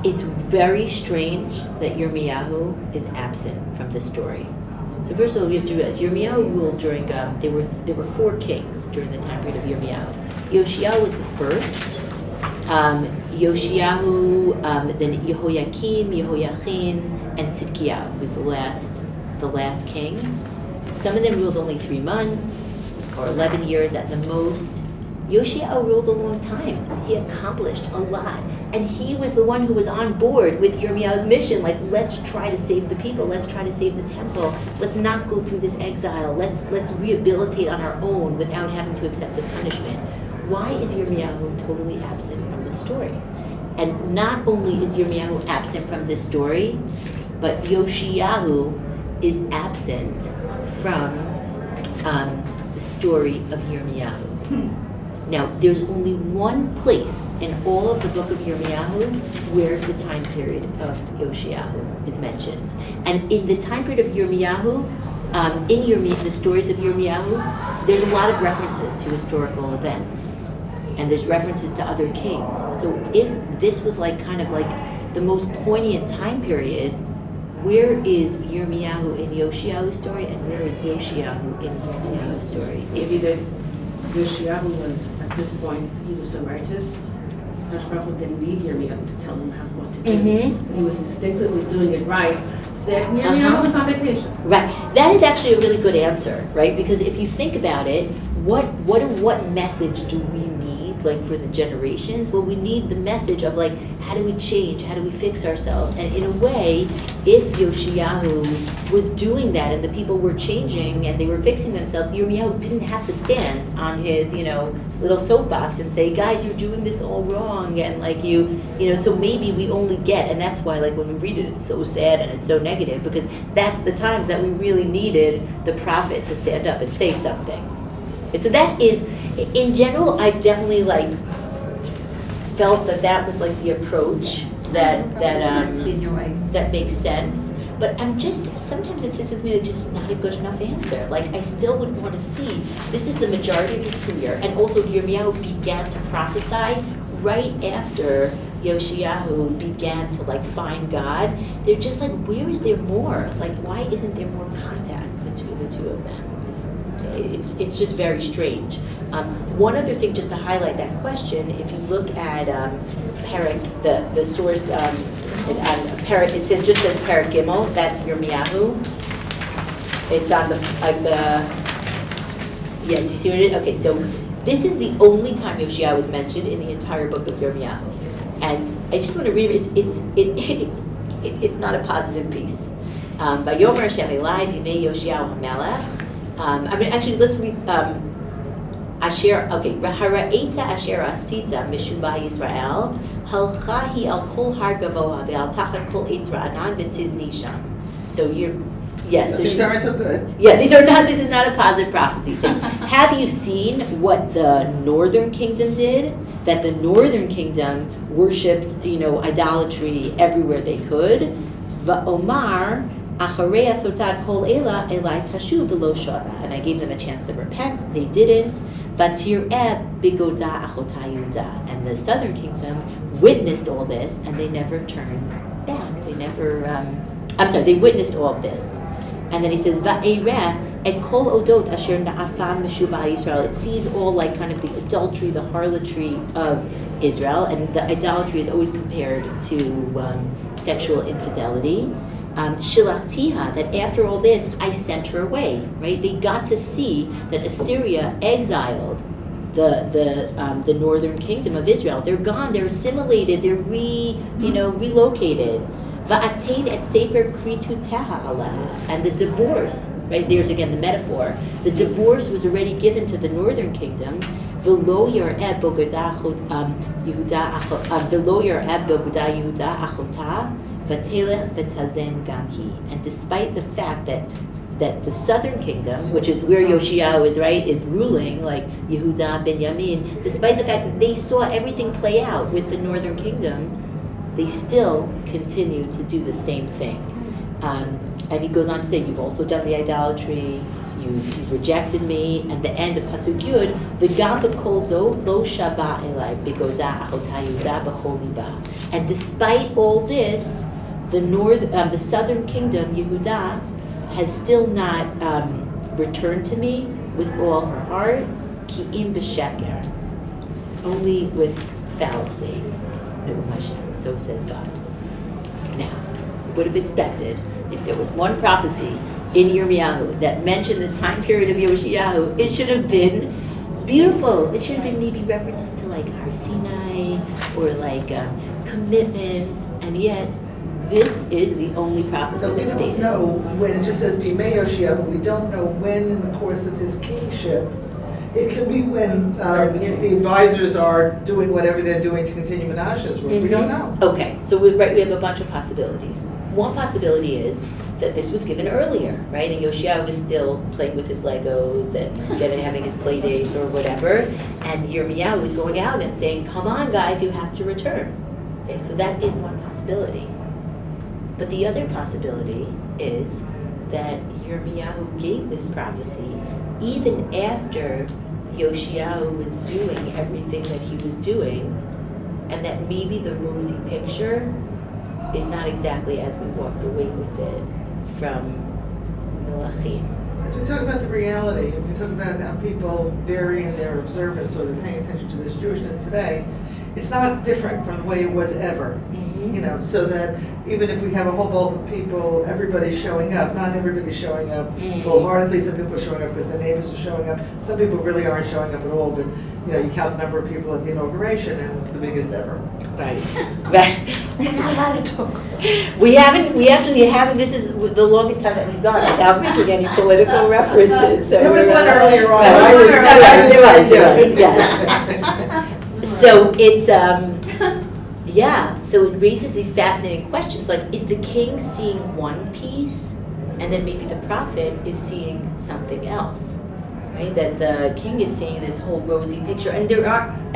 It's very strange that Yirmiyahu is absent from this story. So first of all, we have to realize Yirmiyahu ruled during there were 4 kings during the time period of Yirmiyahu. Yoshiyahu was the first. Yoshiyahu, then Yehoyakim, Yehoyachin, and Tzidkiyahu was the last king. Some of them ruled only 3 months or 11 years at the most. Yoshiyahu ruled a long time. He accomplished a lot. And he was the one who was on board with Yirmiyahu's mission. Let's try to save the people. Let's try to save the temple. Let's not go through this exile. Let's rehabilitate on our own without having to accept the punishment. Why is Yirmiyahu totally absent from this story? And not only is Yirmiyahu absent from this story, but Yoshiyahu is absent from the story of Yirmiyahu. Now, there's only one place in all of the book of Yirmiyahu where the time period of Yoshiyahu is mentioned. And in the time period of Yirmiyahu, the stories of Yirmiyahu, there's a lot of references to historical events. And there's references to other kings. So if this was the most poignant time period, where is Yirmiyahu in Yoshiyahu's story, and where is Yoshiyahu in Yirmiyahu's story? Maybe that Yoshiyahu was, at this point, he was so righteous, Kadosh Baruch Hu didn't need Yirmiyahu to tell him what to do. Mm-hmm. He was instinctively doing it right. That Yirmiyahu was on vacation. Right. That is actually a really good answer, right? Because if you think about it, what message do we need, for the generations? Well, we need the message of how do we change? How do we fix ourselves? And in a way, if Yoshiyahu was doing that and the people were changing and they were fixing themselves, Yirmiyahu didn't have to stand on his, little soapbox and say, guys, you're doing this all wrong. And so maybe we only get, and that's why when we read it, it's so sad and it's so negative, because that's the times that we really needed the prophet to stand up and say something. And so that is, in general, I've definitely felt that was the approach that makes sense. But sometimes it seems to me that's just not a good enough answer. I still would want to see, this is the majority of his career, and also Yirmiyahu began to prophesy right after Yoshiyahu began to find God. They're just where is there more? Why isn't there more contact between the two of them? it's just very strange. One other thing, just to highlight that question, if you look at Perek, the source, Perek, it just says Perek Gimel, that's Yirmiyahu. It's on do you see what it is? Okay, so this is the only time Yoshiyahu is mentioned in the entire book of Yirmiyahu. And I just want to read it, it's not a positive piece. Vayomer Hashem Elai b'mei Yoshiyahu HaMelech. Actually, let's read Hara'eta asher asita mishubah Yisrael halcha hi al kol har gavoha ve'al tachat kol eitz ra'anan v'tizni sham. So yes. These aren't so good. Yeah, this is not a positive prophecy. So have you seen what the northern kingdom did? That the northern kingdom worshipped, idolatry everywhere they could. Va'omar acharei asotad kol ela elai tashuv v'lo shava. And I gave them a chance to repent. They didn't. Vatir'eh bigoda achota Yehuda. And the southern kingdom witnessed all this, and they never turned back. They never. They witnessed all of this. And then he says, Va'ereh et kol odot asher na'afam meshuvah Yisrael. It sees all like kind of the adultery, the harlotry of Israel, and the idolatry is always compared to sexual infidelity. Shilachtiha, that after all this, I sent her away. Right? They got to see that Assyria exiled the northern kingdom of Israel. They're gone. They're assimilated. They're relocated. Va'atein et sefer krituteha aleh, and the divorce, right? There's again the metaphor. The divorce was already given to the northern kingdom. V'lo yar'eh bogoda Yehuda achota v'telech v'tazen gamhi. And despite the fact that the southern kingdom, which is where Yoshiyahu is, right, is ruling, like Yehuda, Binyamin, despite the fact that they saw everything play out with the northern kingdom, they still continue to do the same thing. And he goes on to say, you've also done the idolatry, you've rejected me, and the end of Pasuk Yud, V'gam b'kol zo lo shaba elai b'goda achota Yehuda b'chol liba. And despite all this, the southern kingdom, Yehuda, has still not returned to me with all her heart, ki'im b'sheker, only with fallacy. So says God. Now, we would have expected, if there was one prophecy in Yirmiyahu that mentioned the time period of Yoshiyahu, it should have been beautiful. It should have been maybe references to like Har Sinai or like commitment, and yet this is the only prophecy So we that's don't stated. know when, it just says Bimei Yoshiyahu, we don't know when in the course of his kingship. It can be when the advisors are doing whatever they're doing to continue Menashe's rule. We don't know. Okay, so we have a bunch of possibilities. One possibility is that this was given earlier, right? And Yoshiyahu was still playing with his Legos and having his play dates or whatever. And Yirmiyahu was going out and saying, come on guys, you have to return. Okay, so that is one possibility. But the other possibility is that Yirmiyahu gave this prophecy even after Yoshiyahu was doing everything that he was doing, and that maybe the rosy picture is not exactly as we walked away with it from Melachim. As we talk about the reality, and we talk about how people vary in their observance or they're paying attention to this Jewishness today, it's not different from the way it was ever. So that even if we have a whole bulk of people, everybody's showing up. Not everybody's showing up full-heartedly. Some people are showing up because their neighbors are showing up. Some people really aren't showing up at all. But you count the number of people at the inauguration, and it's the biggest ever. Right. We're not allowed to talk about it. We actually haven't. This is the longest time that we've gone without making any political references. So There was one earlier on. There was, yes. So it's so it raises these fascinating questions, like, is the king seeing one piece, and then maybe the prophet is seeing something else, right? That the king is seeing this whole rosy picture, and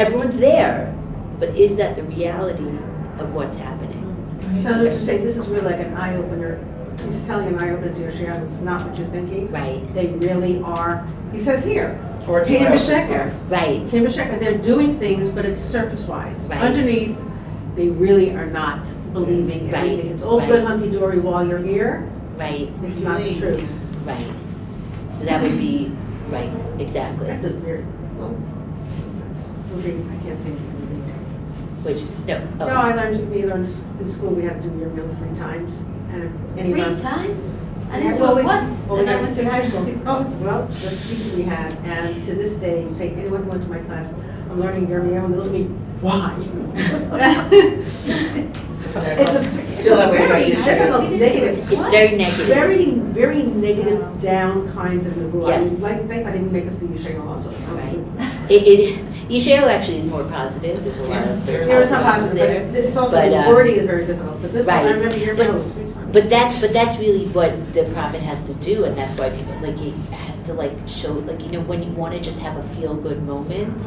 everyone's there, but is that the reality of what's happening? So I would just say, this is really like an eye-opener. He's telling an eye-opener to Yoshiyahu, it's not what you're thinking. Right. They really are, he says here, Or Kim Sheker. Right. Kim Sheker, they're doing things, but it's surface-wise. Right. Underneath, they really are not believing Right. everything. It's all good hunky-dory while you're here. Right. It's not the truth. Right. So that would be Right, exactly. That's a very, well, I can't say anything. Which is, no, No, oh, I learned, we learned in school, we have to do Yirmiyah 3 times, and if any of 3 our- times? I Yeah, didn't do well, it we- once, well, and we I had went to in high elementary school. school. Well, that's the teacher we had, and to this day, say anyone who went to my class, I'm learning Yirmiyah, and they look at me, why? It's a Feel that way about very, your I don't know, dad. negative. it's very negative. Very, very negative, down kind of nevuah. I Yes. would like to think I didn't make us the Yeshayahu also. Right. It Yeshayahu actually is more positive, there's a lot of. There is some positive, but it's also, But, the wording is very difficult, but this one, right. I remember Yirmiyah was 3 times. But that's really what the prophet has to do, and that's why people, like, he has to, like, show, like, you know, when you want to just have a feel-good moment,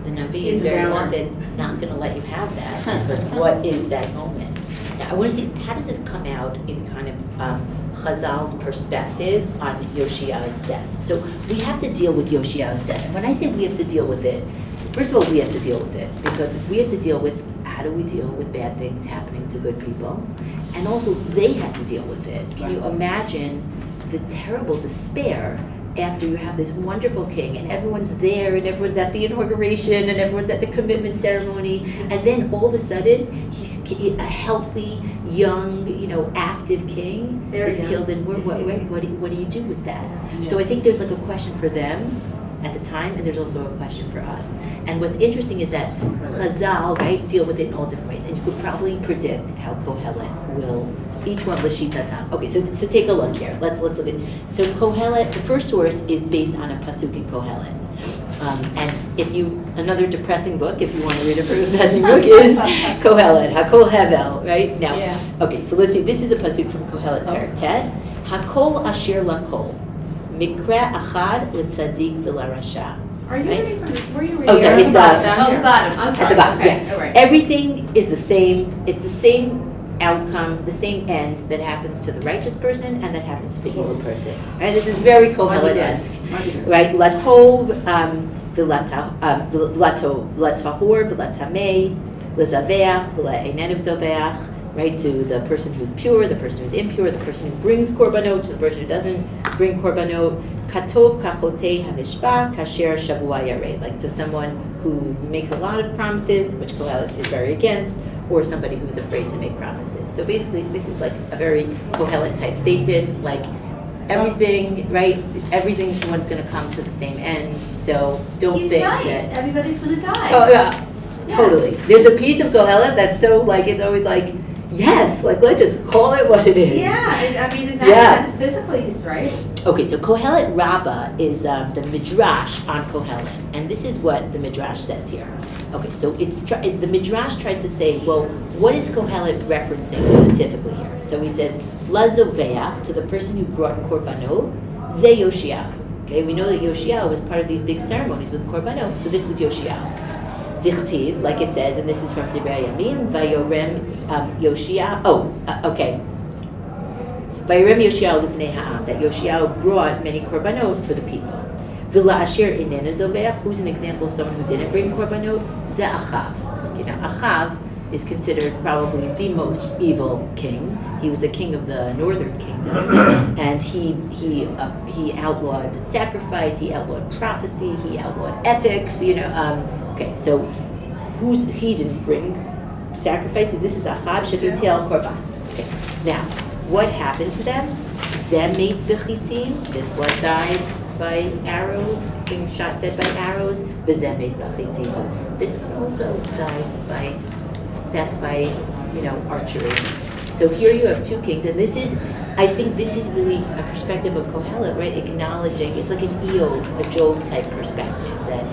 the Navi He's is the very downer. often not going to let you have that, because what is that moment? Now, I want to see, how does this come out in kind of Chazal's perspective on Yoshia's death? So we have to deal with Yoshia's death, and when I say we have to deal with it, first of all, we have to deal with it, because we have to deal with, how do we deal with bad things happening to good people? And also, they had to deal with it. Can you imagine the terrible despair after you have this wonderful king, and everyone's there, and everyone's at the inauguration, and everyone's at the commitment ceremony, and then all of a sudden, he's a healthy, young, you know, active king Very is young. killed, and what do you do with that? So I think there's like a question for them at the time, and there's also a question for us. And what's interesting is that Chazal, right, deal with it in all different ways, and you could probably predict how Kohelet will, each one, L'shitatam. Okay, so take a look here. Let's look at, so Kohelet, the first source is based on a pasuk in Kohelet. And if you, another depressing book, if you want to read a depressing book, is Kohelet, Hakol Hevel, right? Now, okay, so let's see, this is a pasuk from Kohelet Perek, Hakol Asher Lakol. Mikra achad l'tzadik v'larasha. Are you Right? reading from, were you reading? Oh, sorry, it's, Oh, the bottom, I'm sorry. At the bottom, Okay, yeah. all right. Everything is the same. It's the same outcome, the same end that happens to the righteous person and that happens to the evil person. Right? This is very Kohelet-esque. Right? Latov v'latahor v'latamei l'zaveach v'la'enenuv zoveach. Right, to the person who's pure, the person who's impure, the person who brings korbanot, to the person who doesn't bring korbanot. Katov kachotei hanishba kasher shavua yareh, like to someone who makes a lot of promises, which Kohelet is very against, or somebody who's afraid to make promises. So basically, this is like a very Kohelet type statement, like everything, right? Everyone's going to come to the same end. So don't He's think right, that. everybody's gonna die. Oh yeah, totally. There's a piece of Kohelet that's so like it's always like. Yes, like let's just call it what it is. Yeah, I mean, in that Yeah. sense, physically, he's right. Okay, so Kohelet Rabbah is the midrash on Kohelet, and this is what the midrash says here. Okay, so the midrash tried to say, well, what is Kohelet referencing specifically here? So he says, Lazoveach, to the person who brought korbanot, ze Yoshiyahu. Okay, we know that Yoshiyahu was part of these big ceremonies with korbanot, so this was Yoshiyahu. Dichtiv, like it says, and this is from Divrei Yamim, Vayorem Yoshiyahu. Okay. Vayorem Yoshiyahu Livnei Ha'am, that Yoshiyahu brought many korbanot for the people. V'la Asher Inenu Zoveach, who's an example of someone who didn't bring korbanot? Ze Achav. You know, Achav is considered probably the most evil king. He was a king of the northern kingdom, and he outlawed sacrifice, he outlawed prophecy, he outlawed ethics. You know, okay, so he didn't bring sacrifices. This is Achav Shevitel Korban. Okay, now what happened to them? Zemet v'chitzim. This one died by arrows, being shot dead by arrows. V'zemet v'chitzim. This one also died by death by, archery. So here you have two kings, and I think this is really a perspective of Kohelet, right? Acknowledging, it's like an Eov, a Job type perspective, that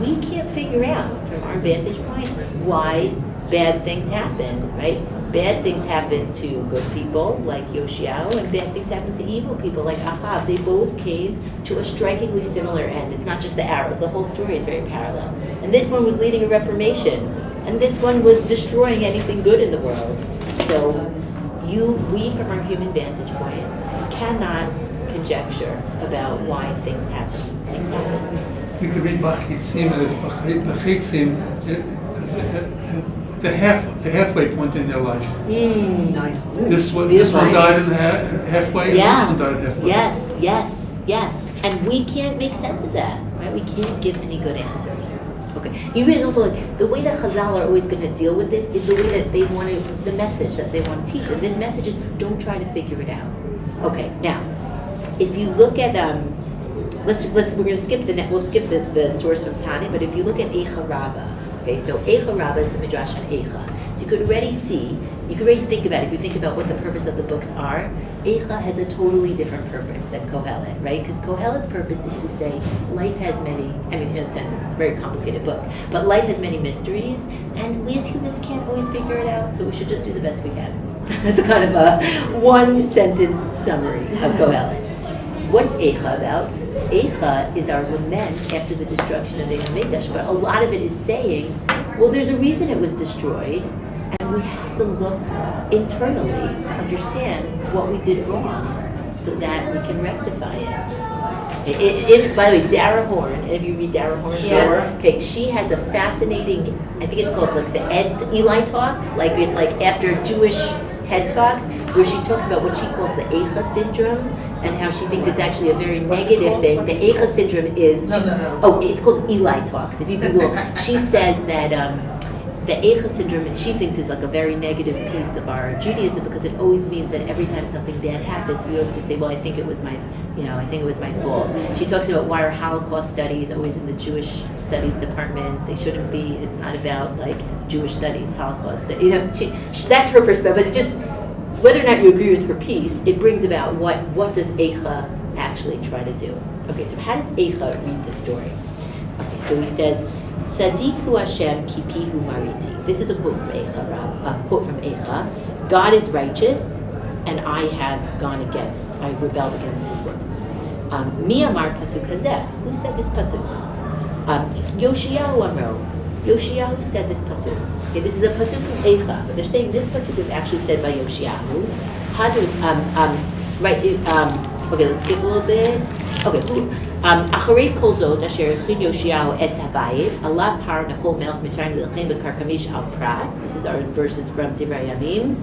we can't figure out from our vantage point why bad things happen, right? Bad things happen to good people like Yoshiyahu, and bad things happen to evil people like Achav. They both came to a strikingly similar end. It's not just the arrows, the whole story is very parallel. And this one was leading a reformation, and this one was destroying anything good in the world. So we from our human vantage point cannot conjecture about why things happen. Things happen. You could read Bachitzim as Bachitzim, the halfway point in their life. Nice. This one Beautiful. died in halfway, and Yeah. this one died halfway. Yes. And we can't make sense of that, right? We can't give any good answers. Okay. You realize also, like, the way that Chazal are always going to deal with this is the way that they want to, the message that they want to teach. And this message is, don't try to figure it out. Okay. Now, if you look at we're going to skip we'll skip the source from Tani, but if you look at Eicha Rabbah, okay, so Eicha Rabbah is the Midrash on Eicha. So you could already think about it. If you think about what the purpose of the books are, Eicha has a totally different purpose than Kohelet, right? Because Kohelet's purpose is to say life has many, in a sense, it's a very complicated book, but life has many mysteries, and we as humans can't always figure it out, so we should just do the best we can. That's a kind of a one-sentence summary of Kohelet. What is Eicha about? Eicha is our lament after the destruction of the Mikdash, but a lot of it is saying, well, there's a reason it was destroyed, and we have to look internally to understand what we did wrong so that we can rectify it. By the way, Dara Horn, and if you read Dara Horn's book, okay, she has a fascinating, I think it's called like the Eli Talks, like it's like after Jewish TED Talks, where she talks about what she calls the Eicha syndrome and how she thinks it's actually a very negative thing. The Eicha syndrome is, oh, it's called Eli Talks. If you Google, she says that the Eicha syndrome, she thinks is like a very negative piece of our Judaism because it always means that every time something bad happens, we have to say, well, I think it was my fault. She talks about why our Holocaust studies always in the Jewish studies department. They shouldn't be. It's not about like Jewish studies, Holocaust. That's her perspective. But it just, whether or not you agree with her piece, it brings about what does Eicha actually try to do. Okay, so how does Eicha read the story? Okay, so he says, Tzadiku Hashem kipihu mariti. This is a quote from Eicha. God is righteous, and I rebelled against his words. Mi amar pasuk hazeh. Who said this pasuk? Yoshiyahu amro. Yoshiyahu said this pasuk. Okay, this is a pasuk from Eicha, but they're saying this pasuk is actually said by Yoshiyahu. Okay, let's skip a little bit. Okay, Acharei kol zot asher echid Yoshiyahu et habayit alav par nechol melech Mitzrayim l'lechem b'karkamish al prat. This is our verses from Divrei Yamim.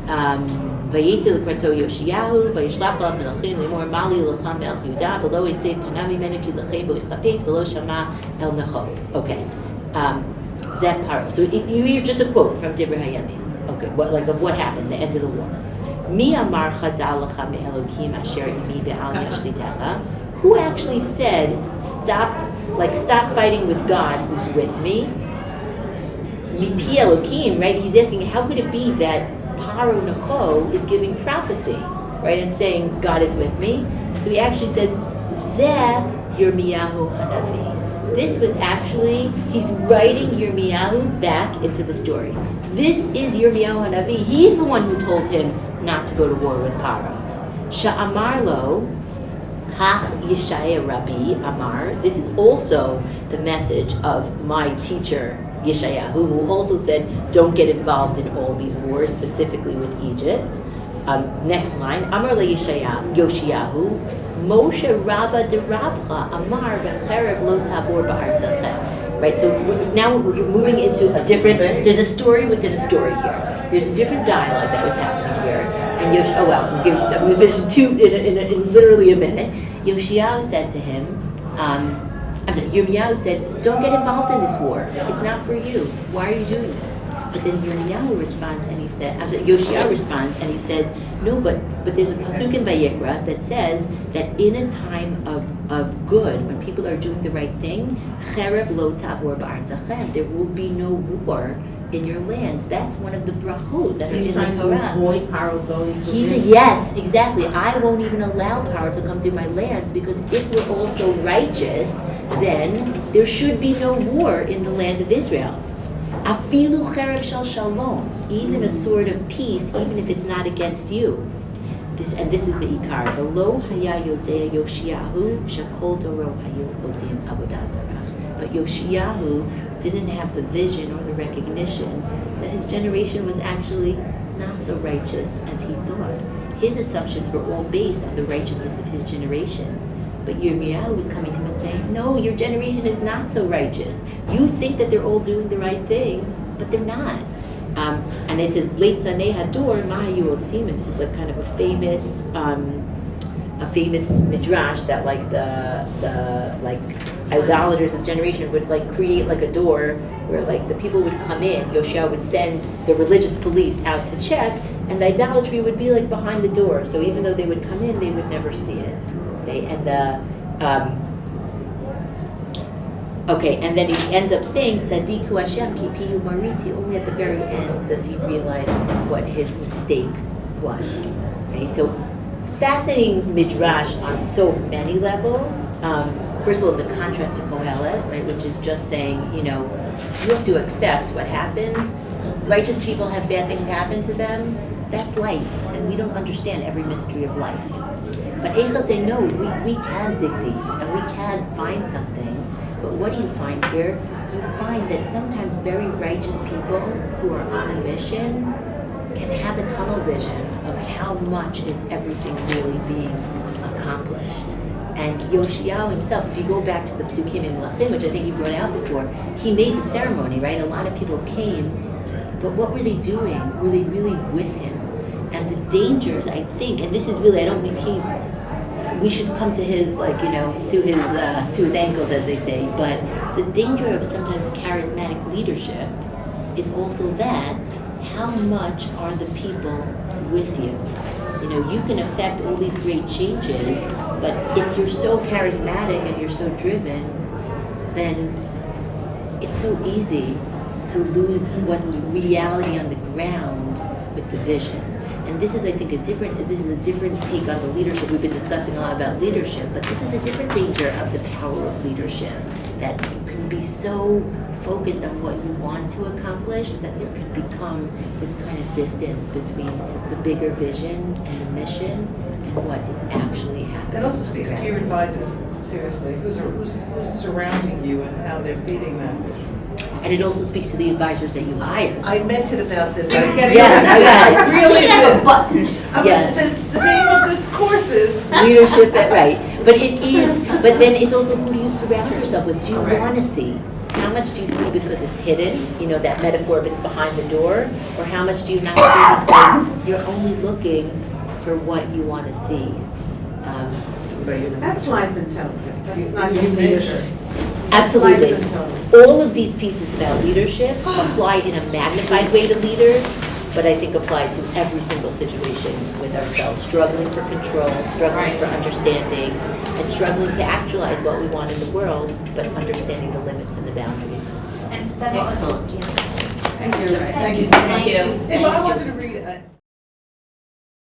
Vayetzi l'krato Yoshiyahu vayishlach alav melechim lemor mali l'cham melech Yehuda v'lo esei panav mimenu ki l'lechem bo yitchapes v'lo shama el nechol. Okay, Zeh paro. So you hear just a quote from Divrei Yamim. Okay, what happened? The end of the war. Mi amar chadal lecha me'elokim asher imi be'al yashlitecha. Who actually said, stop fighting with God who's with me? Mipi Elokim, right? He's asking, how could it be that Paro Necho is giving prophecy, right? And saying, God is with me. So he actually says, Zeh Yirmiyahu Hanavi. This was actually, he's writing Yirmiyahu back into the story. This is Yirmiyahu Hanavi. He's the one who told him not to go to war with Paro. Sha'amar lo, Kach Yeshaya Rabbi Amar. This is also the message of my teacher Yeshayahu, who also said, don't get involved in all these wars, specifically with Egypt. Next line, Amar le Yoshiyahu, Moshe Rabba de Rabcha Amar v'cherev lo tabor ba'artzachem. Right, so now we're moving into a different, there's a story within a story here. There's a different dialogue that was happening here. And I'm going to finish in literally a minute. Yoshiyahu said to him, Yirmiyahu said, don't get involved in this war. It's not for you. Why are you doing this? But then Yirmiyahu responds and he said, Yoshiyahu responds and he says, no, but there's a pasuk in Vayikra that says that in a time of good, when people are doing the right thing, cherev lo tavor ba'artzachem, there will be no war in your land. That's one of the brachot that are in the Torah. He's trying to avoid Paro going. He said, yes, exactly. I won't even allow Paro to come through my lands because if we're also righteous, then there should be no war in the land of Israel. Afilu cherev shel shalom, even a sword of peace, even if it's not against you. This is the ikar. V'lo haya yodea Yoshiyahu shekol doro hayu odim avodah zarah. But Yoshiyahu didn't have the vision or the recognition that his generation was actually not so righteous as he thought. His assumptions were all based on the righteousness of his generation. But Yirmiyahu was coming to him and saying, no, your generation is not so righteous. You think that they're all doing the right thing, but they're not. And it says, Leit Zanei Hador Mahayu Osim. This is a kind of a famous a famous midrash that like the like idolaters of the generation would like create like a door where like the people would come in, Yoshua would send the religious police out to check, and the idolatry would be like behind the door. So even though they would come in, they would never see it. Okay, and and then he ends up saying, Tzadiku Hashem ki piyu mariti. Only at the very end does he realize what his mistake was. Okay, so fascinating midrash on so many levels. First of all, the contrast to Kohelet, right, which is just saying, you have to accept what happens. Righteous people have bad things happen to them. That's life, and we don't understand every mystery of life. But Eichel say, no, we can dig deep, and we can find something. But what do you find here? You find that sometimes very righteous people who are on a mission can have a tunnel vision of how much is everything really being accomplished. And Yoshiyahu himself, if you go back to the Psukim in Melachim, which I think you brought out before, he made the ceremony, right? A lot of people came, but what were they doing? Were they really with him? And the dangers, I think, and this is really, I don't mean we should come to his, to his ankles, as they say, but the danger of sometimes charismatic leadership is also that, how much are the people with you? You can affect all these great changes, but if you're so charismatic and you're so driven, then it's so easy to lose what's the reality on the ground with the vision. And this is, I think, a different take on the leadership. We've been discussing a lot about leadership, but this is a different danger of the power of leadership, that you can be so focused on what you want to accomplish that there can become this kind of distance between the bigger vision and the mission and what is actually happening. That also speaks to your advisors, seriously, who's surrounding you and how they're feeding that vision. And it also speaks to the advisors that you hired. I meant it about this. Yes, really should have a button. Yes. The name of this course is Leadership, right. But it is, but then it's also who do you surround yourself with? Do you want to see? How much do you see because it's hidden, that metaphor if it's behind the door? Or how much do you not see because you're only looking for what you want to see? That's life intelligence. That's not just leadership. Absolutely. Life intelligence. All of these pieces about leadership apply in a magnified way to leaders, but I think apply to every single situation with ourselves, struggling for control, struggling for understanding, and struggling to actualize what we want in the world, but understanding the limits and the boundaries. And that Excellent. also, Thank you. Thank you. Thank you. If I wanted to read